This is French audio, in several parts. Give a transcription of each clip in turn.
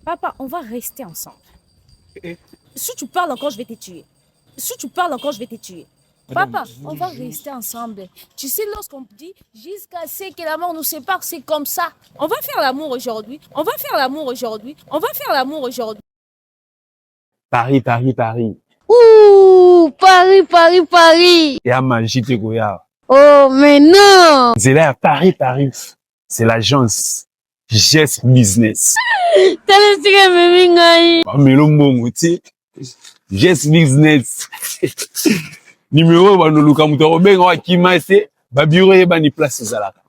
Papa, on va rester ensemble. Si tu parles encore, je vais te tuer. Si tu parles encore, je vais te tuer. Madame, Papa, on va rester ensemble. Tu sais, lorsqu'on dit jusqu'à ce que la mort nous sépare, c'est comme ça. On va faire l'amour aujourd'hui. On va faire l'amour aujourd'hui. On va faire l'amour aujourd'hui. Paris, Paris, Paris. Ouh, Paris, Paris, Paris. Et à magie te goya. Oh, mais non. C'est là, Paris, Paris. C'est l'agence Gest Business. T'as laissé me mingai. Mais le mot, tu sais, Gest Business. Numéro, bah, nous, Luka Moutaro, ben, on va qui m'a essayé, bah, bureau, et bah, ni place aux alaka.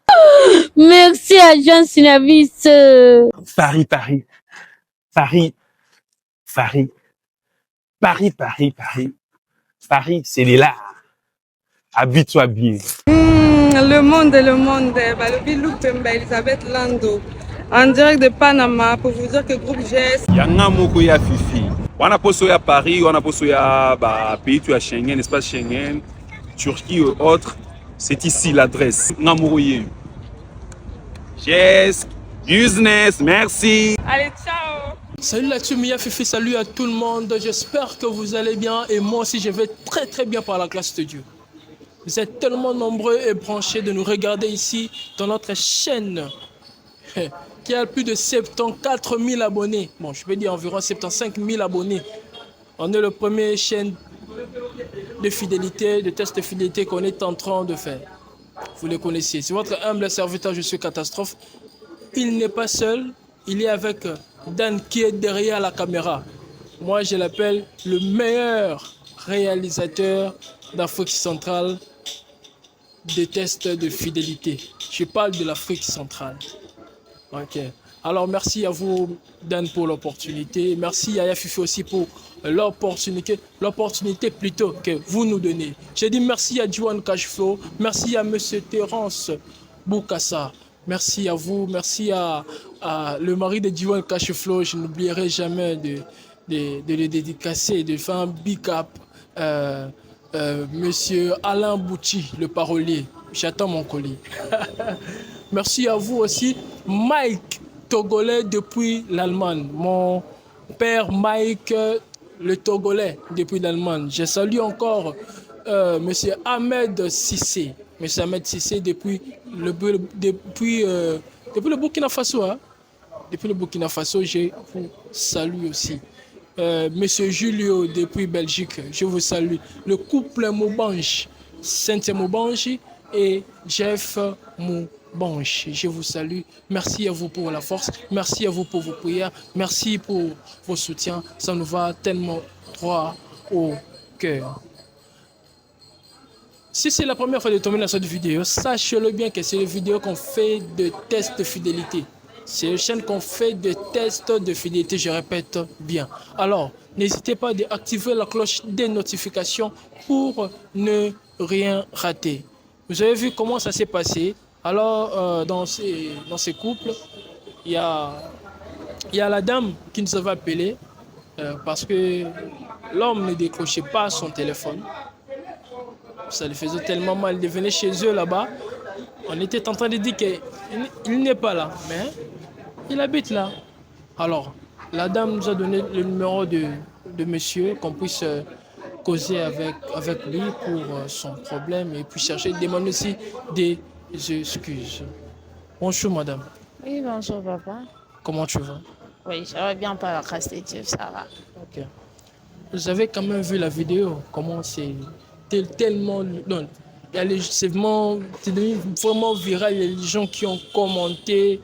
Merci, agent Synavis. Paris, Paris. Paris. Paris. Paris, Paris, Paris. Paris, c'est les là. Habite-toi bien. Le monde, bah, le Bilouk Pemba, Elisabeth Lando, en direct de Panama, pour vous dire que groupe GS. Yanga moko ya Fifi. On a posé à Paris, on a posé à pays tu as Schengen, espace Schengen, Turquie ou autres. C'est ici l'adresse. Namourouye. Yes, business, merci. Allez, ciao. Salut la team Mia Fifi, salut à tout le monde. J'espère que vous allez bien et moi aussi je vais très très bien par la grâce de Dieu. Vous êtes tellement nombreux et branchés de nous regarder ici dans notre chaîne qui a plus de 74 000 abonnés. Bon, je peux dire environ 75 000 abonnés. On est le premier chaîne de fidélité, de test de fidélité qu'on est en train de faire. Vous le connaissez. C'est votre humble serviteur, je suis Catastrophe. Il n'est pas seul, il est avec Dan qui est derrière la caméra. Moi, je l'appelle le meilleur réalisateur d'Afrique centrale des tests de fidélité. Je parle de l'Afrique centrale. Ok. Alors, merci à vous, Dan, pour l'opportunité. Merci à Yafifi aussi pour l'opportunité plutôt que vous nous donnez. J'ai dit merci à Juan Cashflow, merci à Monsieur Terence Boukassa, merci à vous, merci à le mari de Juan Cashflow. Je n'oublierai jamais de le dédicacer, de faire un big up. Monsieur Alain Bouchi, le parolier. J'attends mon colis. Merci à vous aussi, Mike Togolais depuis l'Allemagne. Mon père Mike, le Togolais depuis l'Allemagne. Je salue encore Monsieur Ahmed Sissé. Monsieur Ahmed Sissé depuis le Burkina Faso. Hein? Depuis le Burkina Faso, je vous salue aussi. Monsieur Julio depuis Belgique, je vous salue. Le couple Moubanche, Cynthia Moubanche et Jeff Moubanche, je vous salue. Merci à vous pour la force, merci à vous pour vos prières, merci pour vos soutiens. Ça nous va tellement droit au cœur. Si c'est la première fois de tomber dans cette vidéo, sachez-le bien que c'est une vidéo qu'on fait de tests de fidélité. C'est une chaîne qu'on fait des tests de fidélité, je répète bien. Alors, n'hésitez pas à activer la cloche des notifications pour ne rien rater. Vous avez vu comment ça s'est passé. Alors, dans ces couples, il y a la dame qui nous avait appelé parce que l'homme ne décrochait pas son téléphone. Ça lui faisait tellement mal de venir chez eux là-bas. On était en train de dire qu'il n'est pas là, mais il habite là. Alors, la dame nous a donné le numéro de monsieur, qu'on puisse causer avec lui pour son problème et puis chercher, demander aussi des excuses. Bonjour madame. Oui, bonjour papa. Comment tu vas? Oui, ça va bien par la grâce de Dieu, ça va. Ok. Vous avez quand même vu la vidéo, comment c'est tellement... Non, c'est devenu vraiment viral, il y a des gens qui ont commenté.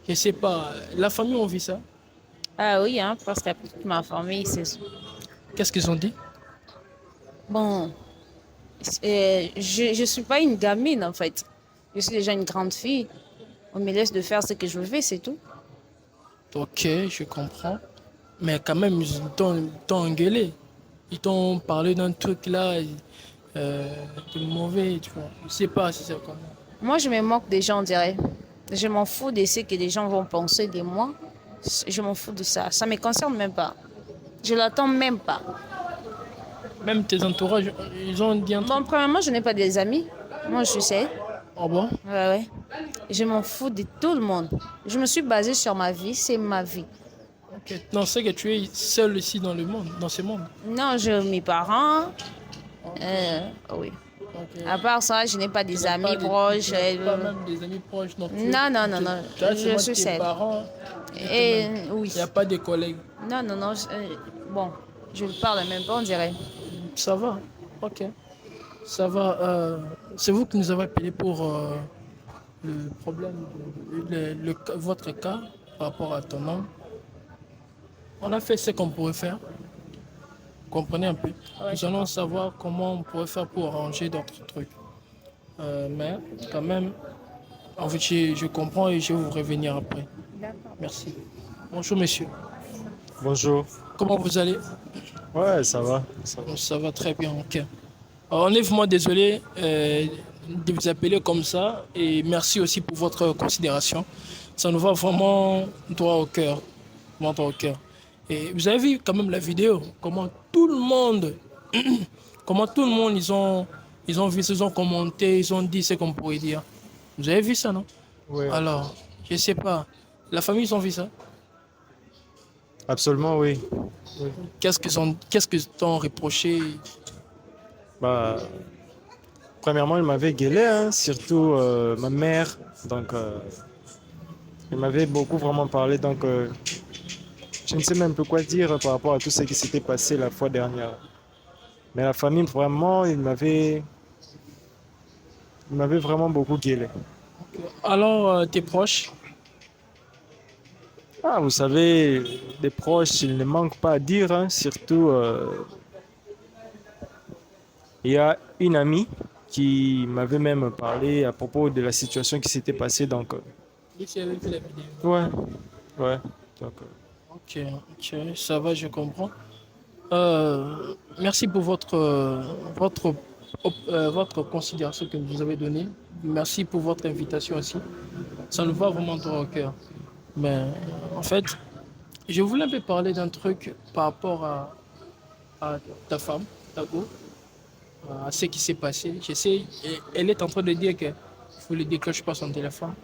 Je sais pas, la famille ont vu ça? Ah oui, hein, parce que toute ma famille, c'est... Qu'est-ce qu'ils ont dit? Bon, je suis pas une gamine en fait. Je suis déjà une grande fille. On me laisse de faire ce que je veux, c'est tout. Ok, je comprends. Mais quand même, ils t'ont engueulé. Ils t'ont parlé d'un truc là, de mauvais, tu vois. Je sais pas si c'est comment. Moi, je me moque des gens, on dirait. Je m'en fous de ce que les gens vont penser de moi. Je m'en fous de ça. Ça ne me concerne même pas. Je l'attends même pas. Même tes entourages, ils ont dit un truc. Bon, premièrement, je n'ai pas des amis. Moi, je sais. Ah bon? Ouais. Je m'en fous de tout le monde. Je me suis basée sur ma vie, c'est ma vie. Ok. Non, c'est que tu es seul ici dans le monde, dans ce monde. Non, j'ai mes parents. Oui. Ok. À part ça, je n'ai pas des amis proches. Tu n'as pas même des amis proches non plus. Non, non, non, non. Tu as Je seulement suis tes seule. parents. Et oui. Il n'y a pas de collègues. Non, non, non. Bon, je ne parle même pas, on dirait. Ça va. Ok. Ça va. C'est vous qui nous avez appelé pour le problème, votre cas par rapport à ton nom. On a fait ce qu'on pourrait faire. Comprenez un peu. Nous allons savoir comment on pourrait faire pour arranger d'autres trucs. Mais quand même, en fait, je comprends et je vais vous revenir après. Merci. Bonjour, monsieur. Bonjour. Comment vous allez? Ouais, ça va. Ça va. Ça va très bien, ok. Alors, on est vraiment désolé de vous appeler comme ça et merci aussi pour votre considération. Ça nous va vraiment droit au cœur. Vraiment droit au cœur. Et vous avez vu quand même la vidéo, comment tout le monde, ils ont vu, ils ont commenté, ils ont dit ce qu'on pourrait dire. Vous avez vu ça, non? Ouais. Alors, je sais pas. La famille, ils ont vu ça? Absolument, oui. Oui. Qu'est-ce qu'ils t'ont reproché? Bah, premièrement, il m'avait gueulé, hein, surtout ma mère. Donc, il m'avait beaucoup vraiment parlé. Donc, je ne sais même plus quoi dire par rapport à tout ce qui s'était passé la fois dernière. Mais la famille, vraiment, il m'avait vraiment beaucoup gueulé. Alors, tes proches? Ah, vous savez, des proches, il ne manque pas à dire, hein, surtout, il y a une amie qui m'avait même parlé à propos de la situation qui s'était passée. Donc, Oui, tu avais vu la vidéo. ouais, ouais. Donc, Ok, ok, ça va, je comprends. Merci pour votre considération que vous avez donnée. Merci pour votre invitation aussi. Ça nous va vraiment droit au cœur. Mais en fait, je voulais un peu parler d'un truc par rapport à ta femme, ta go, à ce qui s'est passé. Je sais, elle est en train de dire qu'il faut ne déclenche pas son téléphone.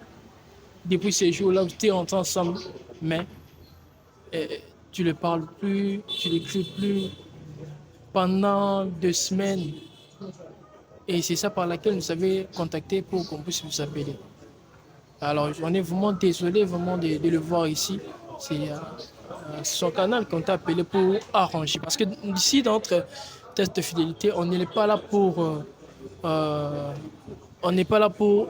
Depuis ces jours-là, vous étiez ensemble, mais tu ne le parles plus, tu ne l'écris plus pendant 2 semaines. Et c'est ça par laquelle nous avons contacté pour qu'on puisse vous appeler. Alors, on est vraiment désolé vraiment de le voir ici. C'est son canal qu'on t'a appelé pour arranger. Parce que ici, dans notre test de fidélité, on n'est pas là pour... on n'est pas là pour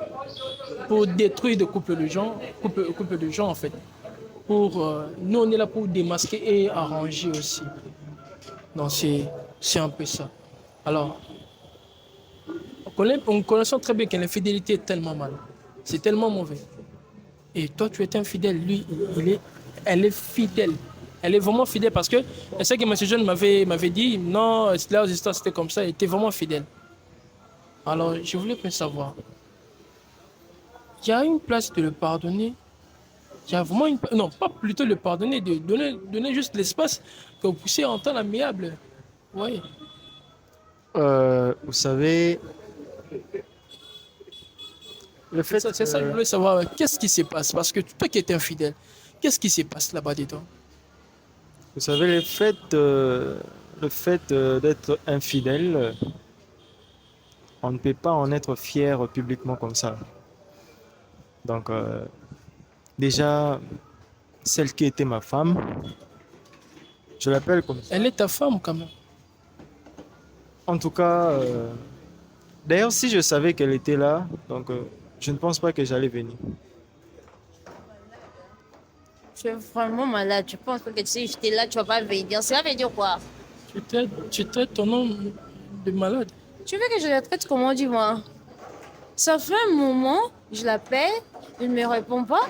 détruire des couples de gens, couples de gens en fait. Nous, on est là pour démasquer et arranger aussi. Donc, c'est un peu ça. Alors, on connaît très bien que l'infidélité est tellement mal. C'est tellement mauvais. Et toi, tu es infidèle. Lui, elle est fidèle. Elle est vraiment fidèle parce que elle sait que M. Jeune m'avait dit non, là, l'histoire c'était comme ça. Elle était vraiment fidèle. Alors, je voulais bien savoir. Il y a une place de le pardonner. Il y a vraiment une... Non, pas plutôt le pardonner, de donner juste l'espace que vous puissiez entendre amiable. Oui. vous savez, le fait... C'est ça que je voulais savoir. Qu'est-ce qui se passe? Parce que toi qui es infidèle, qu'est-ce qui se passe là-bas dedans? Vous savez, le fait d'être infidèle, on ne peut pas en être fier publiquement comme ça. Donc, déjà, celle qui était ma femme, je l'appelle comme ça. Elle est ta femme quand même. En tout cas, d'ailleurs, si je savais qu'elle était là, donc je ne pense pas que j'allais venir. Tu es vraiment malade. Tu penses que si j'étais là, tu vas pas venir. Cela veut dire quoi? Tu traites ton nom de malade. Tu veux que je la traite comment, dis-moi? Ça fait un moment, je l'appelle, il ne me répond pas.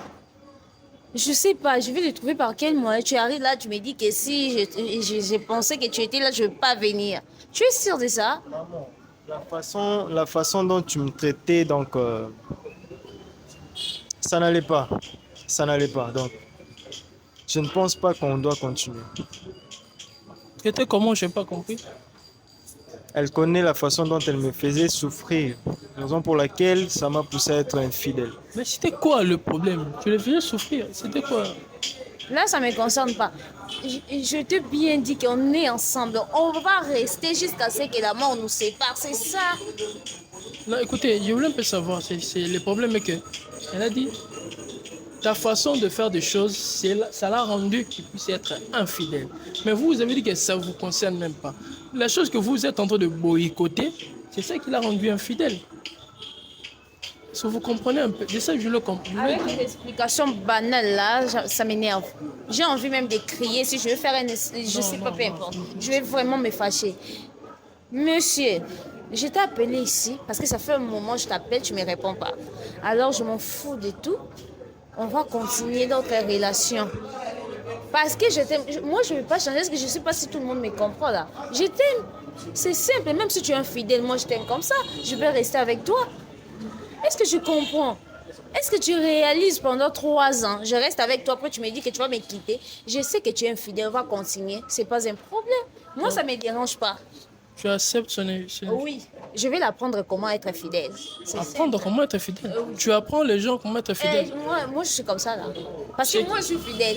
Je sais pas, je vais le trouver par quel moyen. Tu arrives là, tu me dis que si j'ai pensé que tu étais là, je ne vais pas venir. Tu es sûr de ça? La façon dont tu me traitais, donc, ça n'allait pas. Ça n'allait pas. Donc, je ne pense pas qu'on doit continuer. Traiter comment, je n'ai pas compris. Elle connaît la façon dont elle me faisait souffrir, raison pour laquelle ça m'a poussé à être infidèle. Mais c'était quoi le problème? Tu le faisais souffrir. C'était quoi? Là, ça ne me concerne pas. Je t'ai bien dit qu'on est ensemble. On va rester jusqu'à ce que la mort nous sépare. C'est ça. Non, écoutez, je voulais un peu savoir, le problème est que, elle a dit, ta façon de faire des choses, ça l'a rendu qu'il puisse être infidèle. Mais vous avez dit que ça ne vous concerne même pas. La chose que vous êtes en train de boycotter, c'est ça qui l'a rendu infidèle. Est-ce que vous comprenez un peu? C'est ça que je le comprends. Avec les explications banales là, ça m'énerve. J'ai envie même de crier. Si je veux faire je sais pas, peu importe. Je vais vraiment me fâcher. Monsieur, je t'ai appelé ici parce que ça fait un moment que je t'appelle, tu ne me réponds pas. Alors je m'en fous de tout. On va continuer notre relation. Parce que je t'aime. Moi, je ne vais pas changer parce que je ne sais pas si tout le monde me comprend là. Je t'aime. C'est simple. Même si tu es infidèle, moi je t'aime comme ça. Je vais rester avec toi. Est-ce que je comprends? Est-ce que tu réalises pendant 3 ans, je reste avec toi, après tu me dis que tu vas me quitter. Je sais que tu es infidèle, on va continuer. C'est pas un problème. Moi, ça ne me dérange pas. Tu acceptes son... Oui, je vais l'apprendre comment être fidèle. Apprendre comment être fidèle. Tu apprends les gens comment être fidèle. Moi, je suis comme ça là. Parce que moi, je suis fidèle.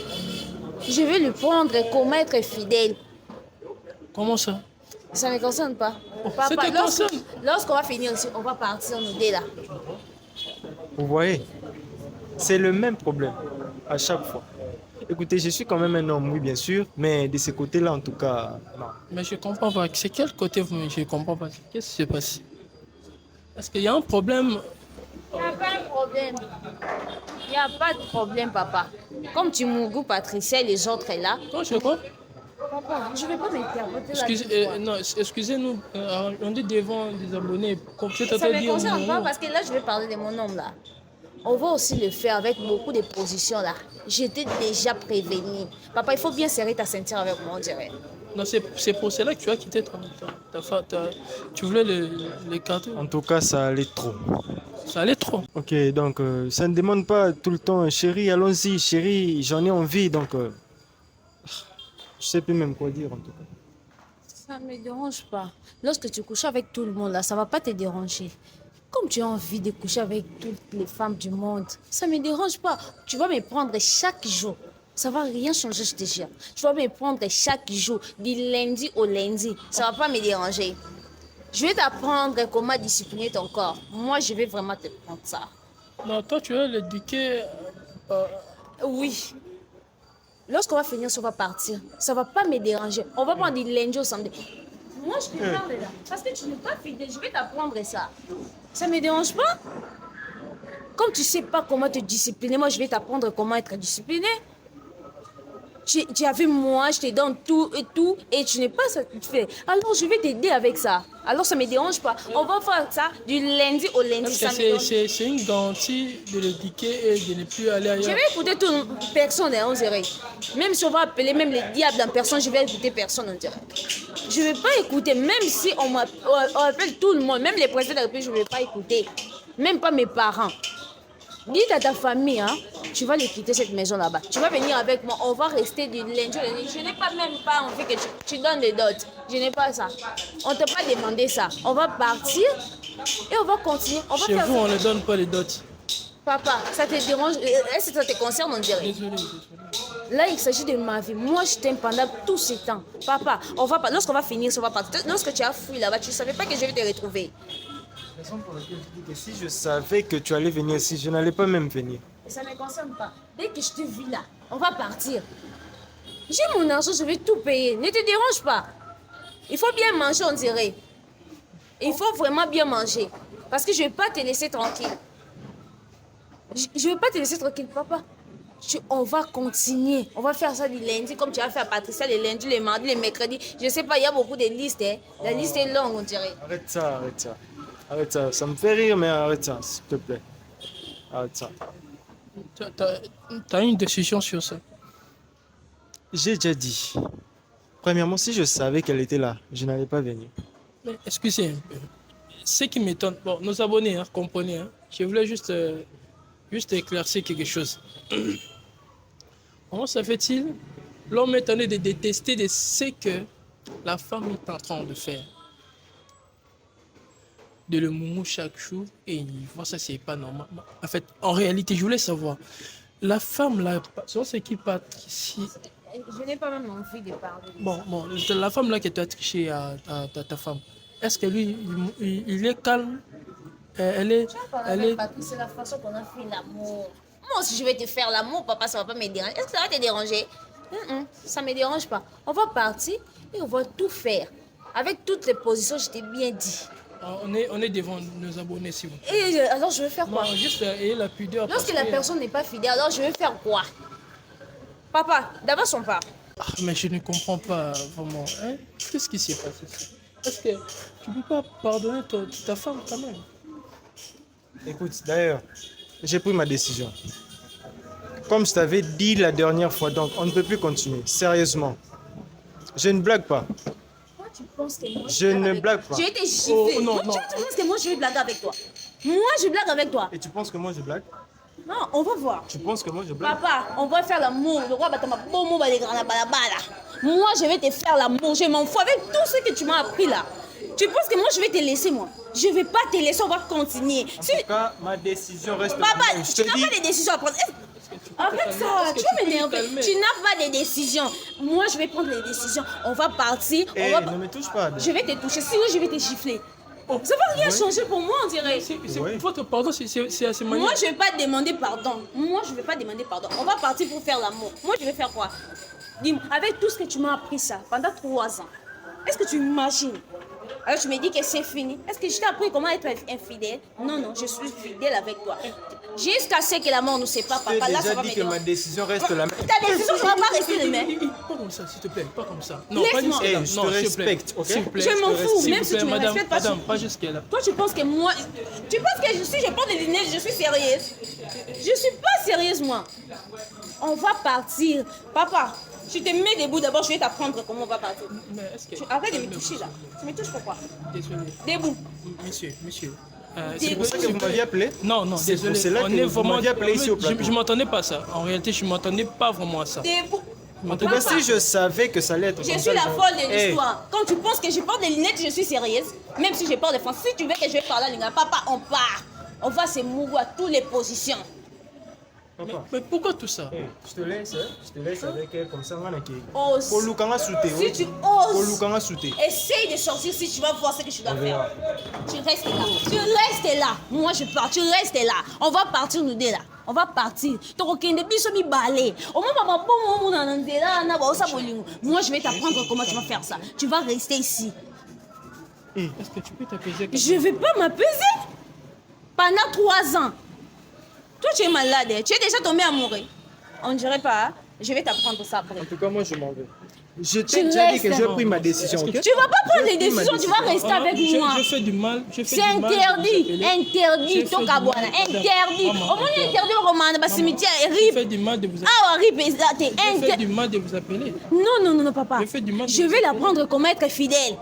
Je vais lui prendre comment être fidèle. Comment ça? Ça ne me concerne pas. Ça te concerne? Lorsqu'on va finir ici, on va partir nous deux là. Vous voyez, c'est le même problème à chaque fois. Écoutez, je suis quand même un homme, oui, bien sûr, mais de ce côté-là, en tout cas, non. Mais je comprends pas. C'est quel côté vous... Je comprends pas. Qu'est-ce qui se passe? Est-ce qu'il y a un problème? Il n'y a pas de problème. Il n'y a pas de problème, papa. Comme tu m'ougues, Patricia et les autres là. Quand je quoi? Papa, je ne vais pas m'interrompre. Non, excusez-nous, on dit devant des abonnés. Ça ne me concerne pas parce que là, je vais parler de mon homme là. On va aussi le faire avec beaucoup de positions là. J'étais déjà prévenu. Papa, il faut bien serrer ta ceinture avec moi, on dirait. Non, c'est pour cela que tu as quitté ta femme. Tu voulais l'écarter. En tout cas, ça allait trop. Ça allait trop. Ok, donc ça ne demande pas tout le temps, chérie, allons-y, chérie, j'en ai envie, donc je sais plus même quoi dire en tout cas. Ça ne me dérange pas. Lorsque tu couches avec tout le monde là, ça ne va pas te déranger. Comme tu as envie de coucher avec toutes les femmes du monde, ça ne me dérange pas. Tu vas me prendre chaque jour. Ça ne va rien changer, je te jure. Tu vas me prendre chaque jour, du lundi au lundi. Ça ne va pas me déranger. Je vais t'apprendre comment discipliner ton corps. Moi, je vais vraiment te prendre ça. Non, toi, tu vas l'éduquer. Oui. Lorsqu'on va finir, on va partir. Ça ne va pas me déranger. On va prendre du lundi au samedi. Moi, je te parle là. Parce que tu n'es pas fidèle, je vais t'apprendre ça. Ça ne me dérange pas. Comme tu ne sais pas comment te discipliner, moi, je vais t'apprendre comment être discipliné. Tu as vu moi, je te donne tout, et tu n'es pas satisfait. Alors, je vais t'aider avec ça. Alors, ça ne me dérange pas. On va faire ça du lundi au lundi. C'est une garantie de l'éduquer et de ne plus aller ailleurs. Je vais écouter toute personne, on dirait. Même si on va appeler même les diables en personne, je vais écouter personne, on dirait. Je ne vais pas écouter, même si on appelle tout le monde, même les présidents de la République, je ne vais pas écouter. Même pas mes parents. Dites à ta famille, hein, tu vas les quitter cette maison là-bas. Tu vas venir avec moi, on va rester du lundi au lundi. Je n'ai pas même pas envie que tu donnes des dots. Je n'ai pas ça. On ne t'a pas demandé ça. On va partir et on va continuer. Chez vous, on ne donne pas les dots. Papa, ça te dérange? Est-ce que ça te concerne, on dirait? Désolé. Là, il s'agit de ma vie. Moi, je t'aime pendant tout ce temps. Papa, lorsqu'on va finir, on va partir. Lorsque tu as fui là-bas, tu ne savais pas que je vais te retrouver. Raison pour laquelle je dis que si je savais que tu allais venir ici, je n'allais pas même venir. Ça ne me concerne pas. Dès que je te vis là, on va partir. J'ai mon argent, je vais tout payer. Ne te dérange pas. Il faut bien manger, on dirait. Il faut vraiment bien manger. Parce que je ne vais pas te laisser tranquille. Je ne vais pas te laisser tranquille, papa. On va continuer. On va faire ça du lundi, comme tu as fait à Patricia, les lundis, les mardis, les mercredis. Je ne sais pas, il y a beaucoup de listes. Hein. La liste est longue, on dirait. Arrête ça, arrête ça. Arrête ça. Ça me fait rire, mais arrête ça, s'il te plaît. Arrête ça. Tu as une décision sur ça? J'ai déjà dit. Premièrement, si je savais qu'elle était là, je n'allais pas venir. Mais excusez un peu. Ce qui m'étonne, bon, nos abonnés, hein, comprenez, hein, je voulais juste éclaircir quelque chose. Comment ça fait-il? L'homme est en train de détester de ce que la femme est en train de faire. De le moumou chaque jour et il voit ça, c'est pas normal. En fait, en réalité, je voulais savoir, La femme là, sur ce qui part ici. Je n'ai pas même envie de parler. Bon, la femme là qui t'a triché à ta femme, est-ce que lui, il est calme? Elle est. C'est la façon qu'on a fait l'amour. Moi aussi, je vais te faire l'amour, papa, ça va pas me déranger. Est-ce que ça va te déranger? Ça me dérange pas. On va partir et on va tout faire. Avec toutes les positions, je t'ai bien dit. On est devant nos abonnés, si vous. Et alors, je vais faire quoi? Non, juste ayez la pudeur. Lorsque la personne n'est pas fidèle, alors je vais faire quoi? Papa, d'abord son part. Mais je ne comprends pas vraiment. Hein? Qu'est-ce qui s'est passé ici? Est-ce que tu ne peux pas pardonner ta femme quand même? Écoute, d'ailleurs, j'ai pris ma décision. Comme je t'avais dit la dernière fois, donc on ne peut plus continuer. Sérieusement. Je ne blague pas. Toi, tu penses que moi, Je ne blague pas. Je vais te gifler. Oh, non, Toi, non. tu penses que moi, je vais blaguer avec toi? Moi, je blague avec toi. Et tu penses que moi je blague? Non, on va voir. Tu penses que moi je blague? Papa, on va faire l'amour. Le roi Batama, bon mot, les grands balabala. Moi, je vais te faire l'amour. Je m'en fous avec tout ce que tu m'as appris là. Tu penses que moi, je vais te laisser, moi? Je vais pas te laisser, on va continuer. En tout cas, ma décision reste. Papa, la même. Je tu te n'as dis- pas de décision à prendre. Avec ça, tu vas m'énerver. Tu n'as pas de décision. Moi, je vais prendre les décisions. On va partir. Eh, On va... ne me touche pas. Je vais te toucher, sinon je vais te gifler. Ça va rien changer pour moi, on dirait. C'est votre pardon, c'est assez manière. Moi, je ne vais pas demander pardon. Moi, je ne vais pas demander pardon. On va partir pour faire l'amour. Moi, je vais faire quoi? Dis-moi, avec tout ce que tu m'as appris ça pendant 3 ans, est-ce que tu imagines? Alors, tu me dis que c'est fini. Est-ce que je t'ai appris comment être infidèle? Non, non, je suis fidèle avec toi. Jusqu'à ce que la mort nous sépare, Je t'ai papa. Là, ça déjà va dit me que ma déranger. décision reste la même. Ta décision ne va pas rester la même. Pas comme ça, s'il te plaît, pas comme ça. Non, Laisse-moi. pas jusqu'à là. Eh, je te Non, s'il vous plaît. respecte, ok? S'il vous plaît, Je m'en fous, s'il même vous si tu plaît, me madame, respectes pas. madame, pas jusqu'à là. Toi, tu penses que moi... Tu penses que si je porte des lunettes, je suis sérieuse? Je suis pas sérieuse, moi. On va partir. Papa, tu te mets debout d'abord, je vais t'apprendre comment on va partir. Mais est-ce que. Arrête de me toucher, là. Tu me touches pourquoi? Désolé. Debout. Monsieur. C'est pour ça que vous m'aviez appelé? Non, C'est pour désolé. cela On que est vous vraiment. m'aviez appelé ici au plateau. Je m'entendais pas ça. En réalité, je m'entendais pas vraiment à ça. Debout. En tout cas, si je savais que ça allait être Je comme suis ça, la folle de Eh, l'histoire. Quand tu penses que je porte des lunettes, je suis sérieuse. Même si je porte des français. Si tu veux que je vais parler à l'ingénieur, papa, on part. On va se mouvoir à toutes les positions. papa, Mais pourquoi tout ça? je te laisse avec elle comme ça. On a qui. Ose. Pour Lukanga sauter. Si tu Pour oses, Lukanga sauter. essaye de sortir si tu vas voir ce que tu dois On faire. verra. Tu restes là. Tu restes là. Moi, je pars. Tu restes là. On va partir, nous deux là. On va partir. Moi, je vais t'apprendre comment tu vas faire ça. Tu vas rester ici. Est-ce que tu peux t'apaiser? Je ne vais pas m'apaiser. Pendant 3 ans. Toi, tu es malade. Tu es déjà tombé amoureux. On ne dirait pas. Hein? Je vais t'apprendre ça après. En tout cas, moi, je m'en vais. Je Tu t'ai déjà dit restes. que j'ai pris ma décision, ok? Tu ne vas pas prendre les J'ai pris ma décisions. Tu vas rester avec moi. Je fais du mal. C'est interdit, interdit, J'ai fait du Tokabwana, mal, interdit. madame. Au moins, interdit au roman, dans le cimetière, Je RIP. fais du mal de vous appeler. Ah, RIP, Je fais interdit. du mal de vous appeler. Non, papa. Je fais du mal. Je vais l'apprendre comment être fidèle.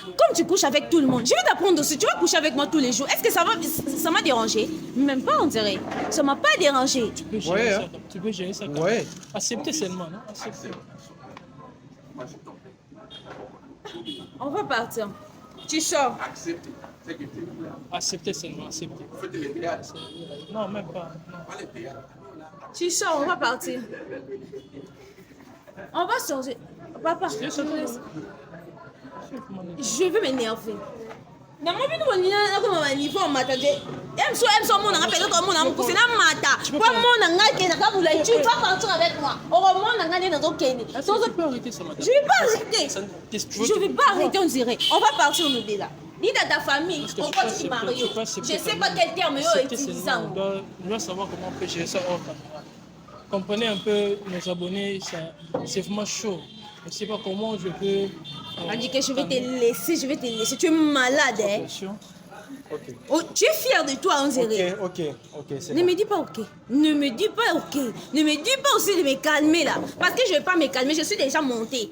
Comme tu couches avec tout le monde, je vais t'apprendre aussi. Tu vas coucher avec moi tous les jours. Est-ce que ça m'a dérangé? Même pas, on dirait. Ça m'a pas dérangé. Tu peux gérer Ouais, ça. hein. Tu peux gérer ça. Ouais. Acceptez seulement, non? Acceptez. On va partir. Tu sors. Acceptez seulement, acceptez. Non, même pas. Non. Tu sors, on va partir. On va sortir. Papa, je veux m'énerver. Na mabi no ni na ko mama ni fo mata je. Em so mon na pelo ko mon na mo kusina mata. Kwa mon na ngake na ka bula tu vas partir avec moi. O mon na ngane na zo keni. Est-ce que tu peux arrêter ça, madame? Je vais pas arrêter. Je Je vais pas arrêter, on dirait. On va partir nous deux là. Ni dans ta famille, Parce que on tu peux va te marier. accepter, tu peux Je accepter sais quand pas même. quel terme eux Accepter utilisent. seulement, on doit savoir comment on peut gérer ça hors caméra. Comprenez un peu nos abonnés, c'est vraiment chaud. Je ne sais pas comment je peux. On dit que je vais te laisser, je vais te laisser. Tu es malade, hein. Attention. Oh, tu es fier de toi, on dirait. Ok, c'est Ne bon. me dis pas ok. Ne me dis pas ok. Ne me dis pas aussi de me calmer là. Parce que je ne vais pas me calmer, je suis déjà montée.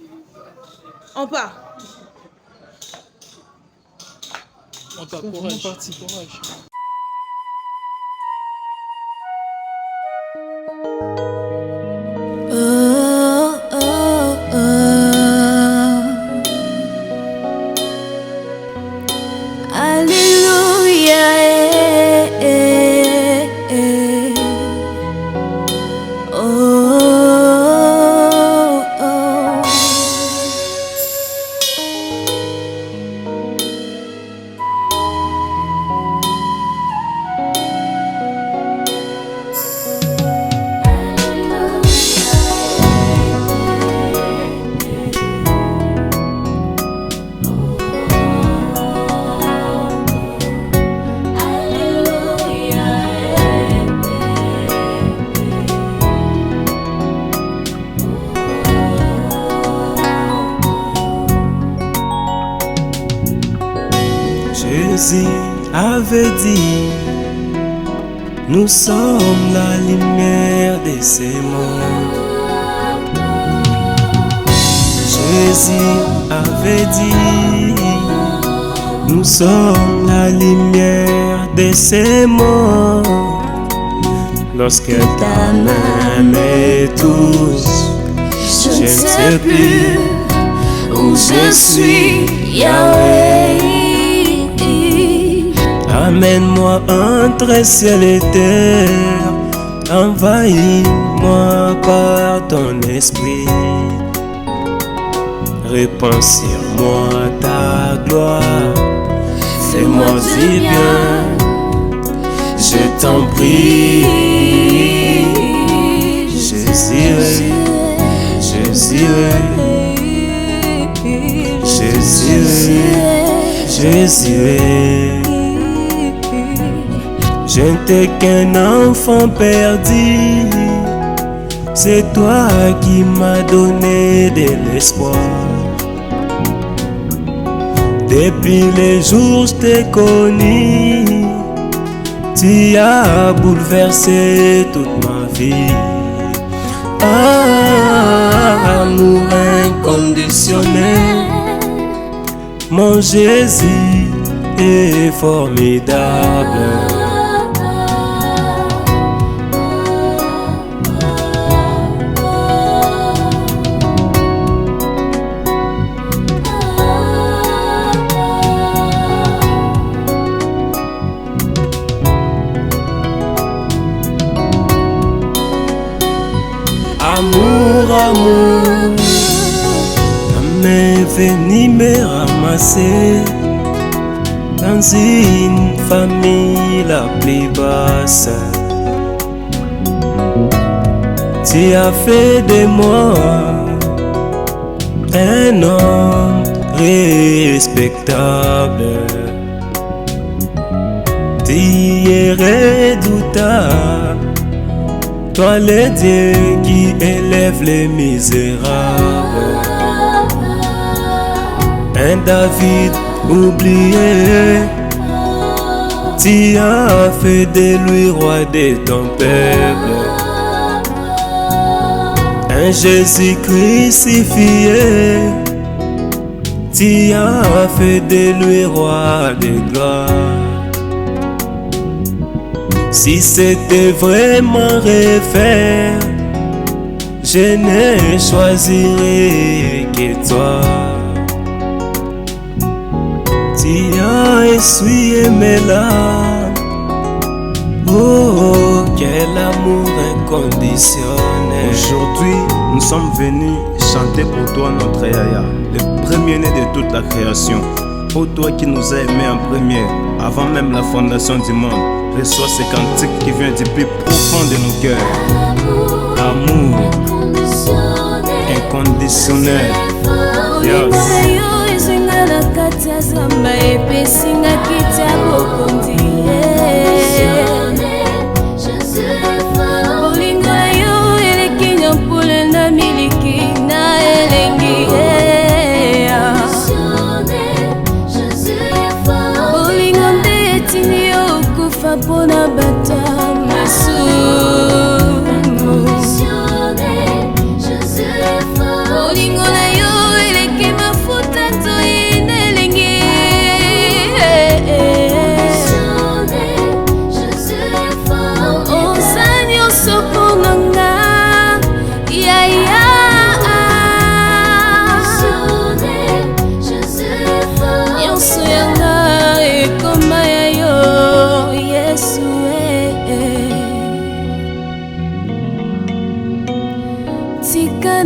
On part. On t'a courage. Courage. Oh, oh, oh. Alléluia. Jésus avait dit, nous sommes la lumière de ce monde. Jésus avait dit, nous sommes la lumière de ce monde. Lorsque ta main me touche, je ne sais plus où je suis, Yahweh. Amène-moi entre ciel et terre, envahis-moi par ton esprit. Répands sur moi ta gloire, fais-moi du bien, je t'en prie. Jésus, Jésus, Jésus, Jésus. Je n'étais qu'un enfant perdu, c'est toi qui m'as donné de l'espoir. Depuis les jours je t'ai connu, tu as bouleversé toute ma vie. Amour inconditionnel, mon Jésus est formidable. Amour, amour, ta main est venue me ramasser dans une famille la plus basse. Tu as fait de moi un homme respectable. Tu es redoutable, toi le Dieu qui élève les misérables. Un David oublié, tu as fait de lui roi de ton peuple. Un Jésus crucifié, tu as fait de lui roi de gloire. Si c'était vraiment refaire, je ne choisirais que toi. Tu as essuyé mes larmes, oh, quel amour inconditionnel. Aujourd'hui, nous sommes venus chanter pour toi notre Yaya, le premier-né de toute la création. Ô toi qui nous as aimés en premier, avant même la fondation du monde, reçois ce cantique qui vient du plus profond de nos cœurs. Amour inconditionnel. Pona bata masumu olingo na yo eleki mafuta nzoyina elengi oza nyonso mponanga yaya nyonso yanga ekoma ya yo Yesu. Tika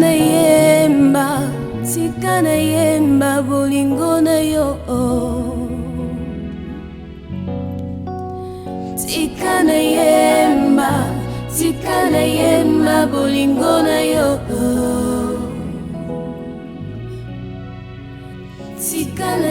na yemba bolingo na yo. Tika na yemba bolingo na yo. Tika na